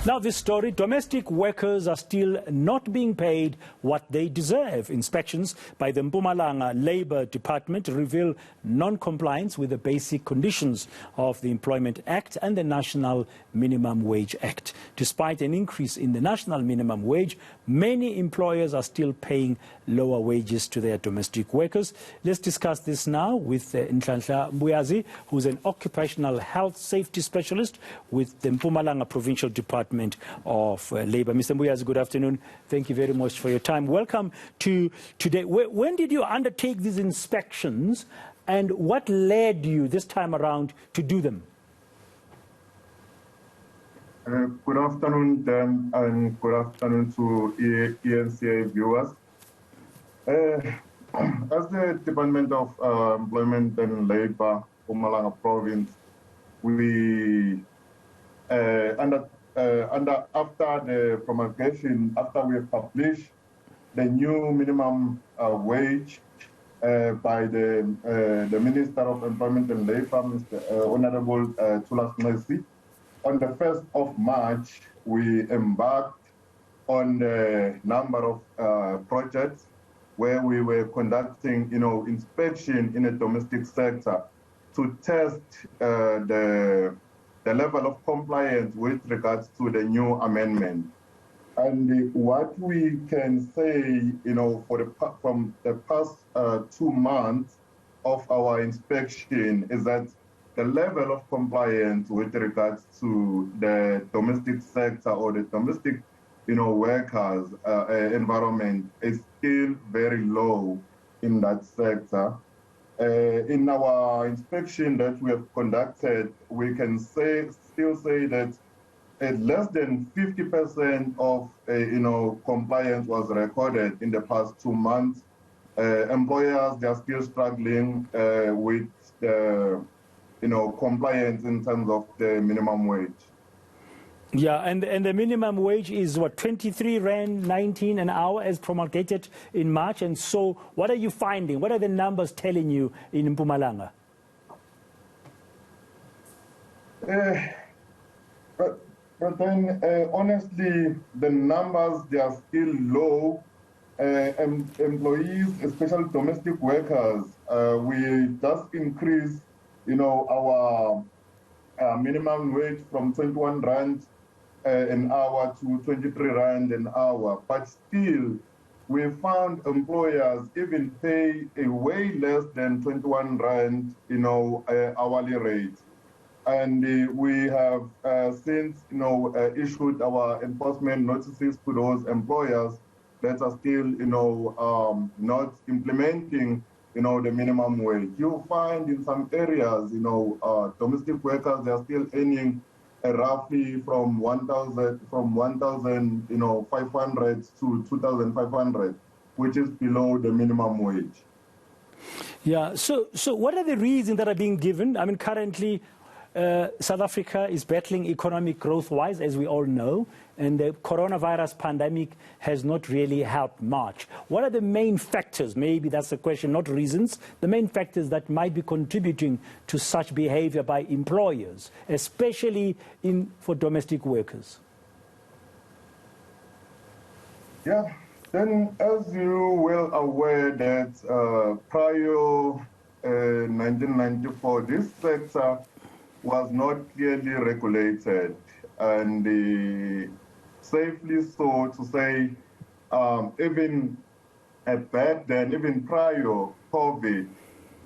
Now this story, domestic workers are still not being paid what they deserve. Inspections by the Mpumalanga Labour Department reveal non-compliance with the basic conditions of the Employment Act and the National Minimum Wage Act. Despite an increase in the national minimum wage, many employers are still paying lower wages to their domestic workers. Let's discuss this now with Nhlahla Mbuyazi, who's an Occupational Health Safety Specialist with the Mpumalanga Provincial Department of Labour. Mr. Mbuyazi, good afternoon. Thank you very much for your time. Welcome to today. When did you undertake these inspections and what led you this time around to do them? Good afternoon, Dan, and good afternoon to eNCA viewers. As the Department of Employment and Labour, Mpumalanga Province, we after the promulgation, after we published the new minimum wage by the Minister of Employment and Labour, Mr. Honorable Nhlahla Mbuyazi, on the 1st of March, we embarked on a number of projects where we were conducting, inspection in the domestic sector to test the level of compliance with regards to the new amendment. And what we can say, from the past 2 months of our inspection is that the level of compliance with regards to the domestic sector or the domestic, workers environment is still very low in that sector. In our inspection that we have conducted, we can still say that less than 50% of compliance was recorded in the past 2 months. Employers, they are still struggling with the compliance in terms of the minimum wage. Yeah, and the minimum wage is what, 23 Rand 19 an hour as promulgated in March. And so what are you finding? What are the numbers telling you in Mpumalanga? But then, honestly, the numbers, they are still low. Employees, especially domestic workers, we just increased, our minimum wage from 21 Rand an hour to 23 Rand an hour. But still, we found employers even pay a way less than 21 Rand, hourly rate. And we have since, issued our enforcement notices to those employers that are still, not implementing, the minimum wage. You'll find in some areas, domestic workers, they are still earning roughly from 1,500 to 2,500, which is below the minimum wage. Yeah. So what are the reasons that are being given? I mean, currently, South Africa is battling economic growth-wise, as we all know, and the coronavirus pandemic has not really helped much. What are the main factors? Maybe that's the question, not reasons. The main factors that might be contributing to such behavior by employers, especially for domestic workers. Yeah. Then, as you well aware that prior 1994, this sector was not clearly regulated, and safely so to say, even back then, even prior COVID,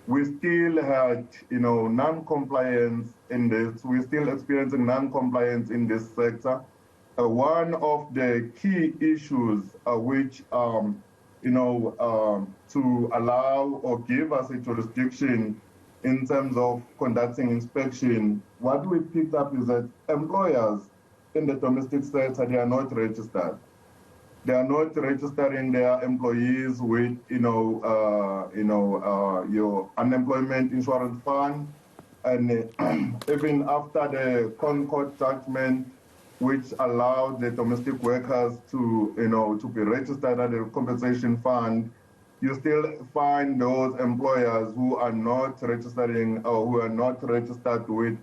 we still had, non-compliance in this. We're still experiencing non-compliance in this sector. One of the key issues which, to allow or give us a jurisdiction in terms of conducting inspection, what we picked up is that employers in the domestic sector, they are not registered. They are not registering their employees with, your unemployment insurance fund. And even after the Concord judgment, which allowed the domestic workers to, to be registered at the compensation fund, you still find those employers who are not registering or who are not registered with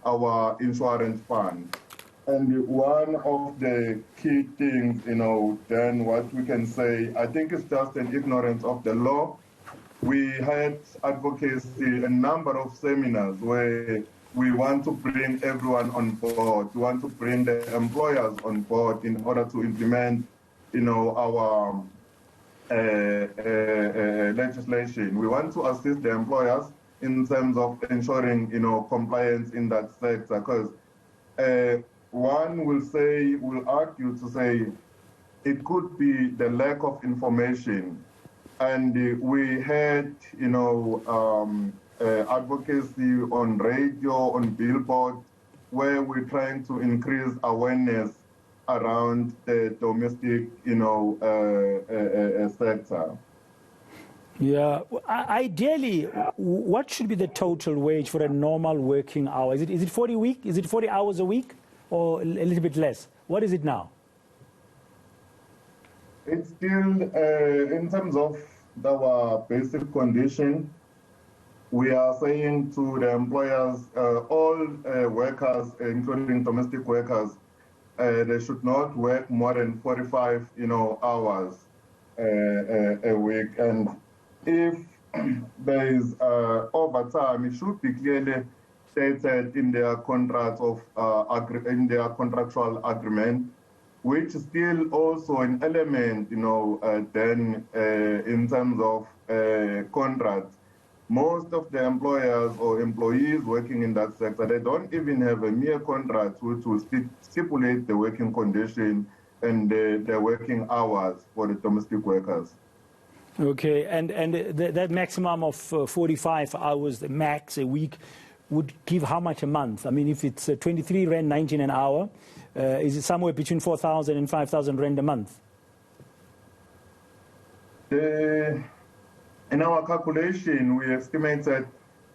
our insurance fund. And one of the key things, then what we can say, I think it's just an ignorance of the law. We had advocacy, a number of seminars where we want to bring everyone on board. We want to bring the employers on board in order to implement, our legislation. We want to assist the employers in terms of ensuring, compliance in that sector, because one will argue to say it could be the lack of information. And we had, advocacy on radio, on billboard, where we're trying to increase awareness around the domestic, sector. Yeah. Ideally, what should be the total wage for a normal working hour? Is it 40 a week? Is it 40 hours a week, or a little bit less? What is it now? It's still, in terms of our basic condition, we are saying to the employers, all workers, including domestic workers, they should not work more than 45, hours a week. And if there is overtime, it should be clearly stated in their contract of in their contractual agreement, which is still also an element, then in terms of contracts. Most of the employers or employees working in that sector, they don't even have a mere contract which will stipulate the working condition and the working hours for the domestic workers. Okay, and that maximum of 45 hours, the max a week, would give how much a month? I mean, if it's 23 Rand 19 an hour, is it somewhere between 4,000 and 5,000 Rand a month? In our calculation, we estimated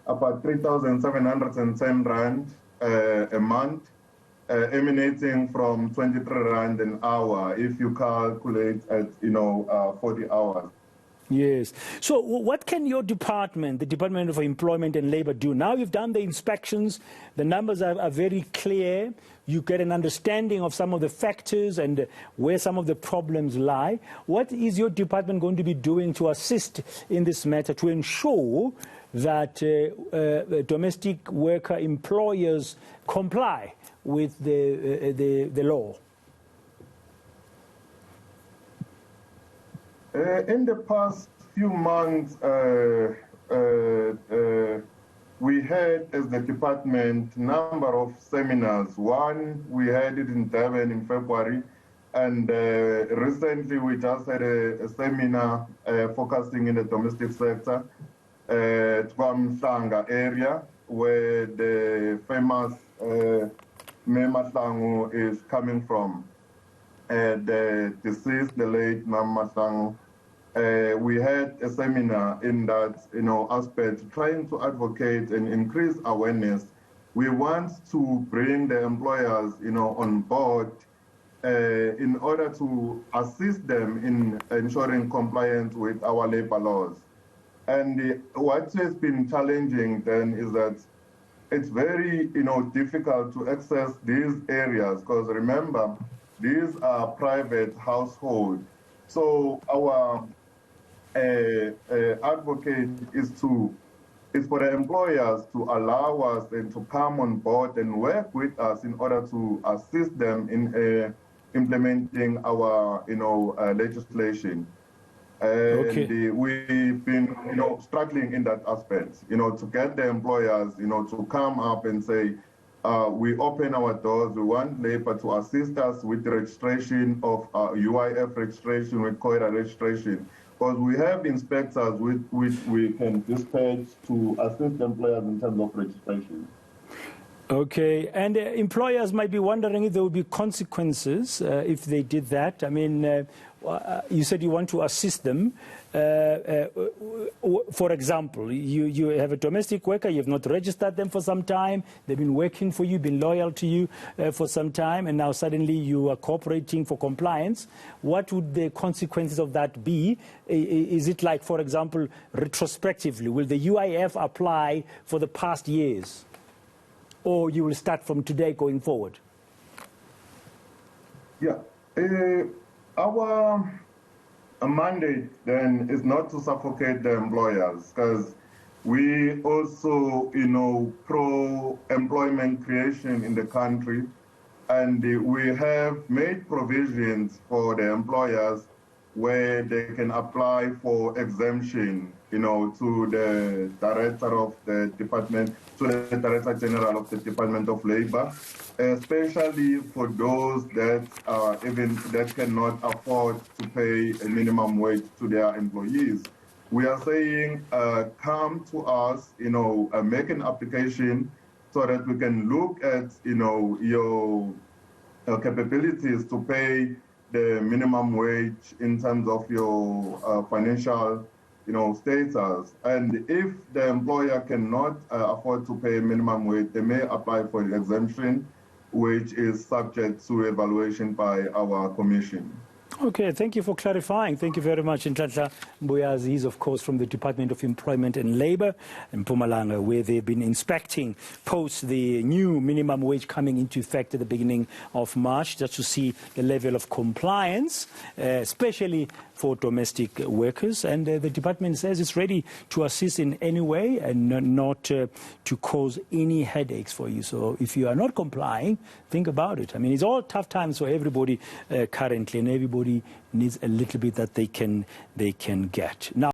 about 3,710 Rand a month, emanating from 23 Rand an hour, if you calculate at, 40 hours. Yes. So what can your department, the Department of Employment and Labour, do? Now you've done the inspections, the numbers are very clear, you get an understanding of some of the factors and where some of the problems lie. What is your department going to be doing to assist in this matter to ensure that domestic worker employers comply with the law? In the past few months, we had, as the department, number of seminars. One, we had it in Durban in February, and recently we just had a seminar focusing in the domestic sector at Mpumalanga area, where the famous Mpumalanga is coming from. The deceased, the late Mpumalanga, we had a seminar in that aspect, trying to advocate and increase awareness. We want to bring the employers on board in order to assist them in ensuring compliance with our labor laws. And what has been challenging then is that it's very difficult to access these areas, because remember, these are private households. So our advocate is for the employers to allow us and to come on board and work with us in order to assist them in implementing our legislation. Okay. And we've been struggling in that aspect, to get the employers to come up and say, we open our doors. We want labor to assist us with the registration of UIF registration, with COIRA registration, because we have inspectors which we can dispatch to assist employers in terms of registration. Okay, and employers might be wondering if there would be consequences if they did that. I mean, you said you want to assist them. For example, you have a domestic worker, you have not registered them for some time, they've been working for you, been loyal to you for some time, and now suddenly you are cooperating for compliance. What would the consequences of that be? Is it like, for example, retrospectively, will the UIF apply for the past years? Or you will start from today going forward? Yeah. Our mandate then is not to suffocate the employers, because we also, pro-employment creation in the country, and we have made provisions for the employers where they can apply for exemption, to the director of the department, to the director general of the Department of Labour, especially for those that cannot afford to pay a minimum wage to their employees. We are saying, come to us, make an application so that we can look at, your capabilities to pay the minimum wage in terms of your financial, status. And if the employer cannot afford to pay minimum wage, they may apply for the exemption, which is subject to evaluation by our commission. Okay, thank you for clarifying. Thank you very much. Nhlahla Mbuyazi is, of course, from the Department of Employment and Labour in Mpumalanga, where they've been inspecting post the new minimum wage coming into effect at the beginning of March, just to see the level of compliance, especially for domestic workers. And the department says it's ready to assist in any way and not to cause any headaches for you. So if you are not complying, think about it. I mean, it's all tough times for everybody currently, and everybody needs a little bit that they can get. Now,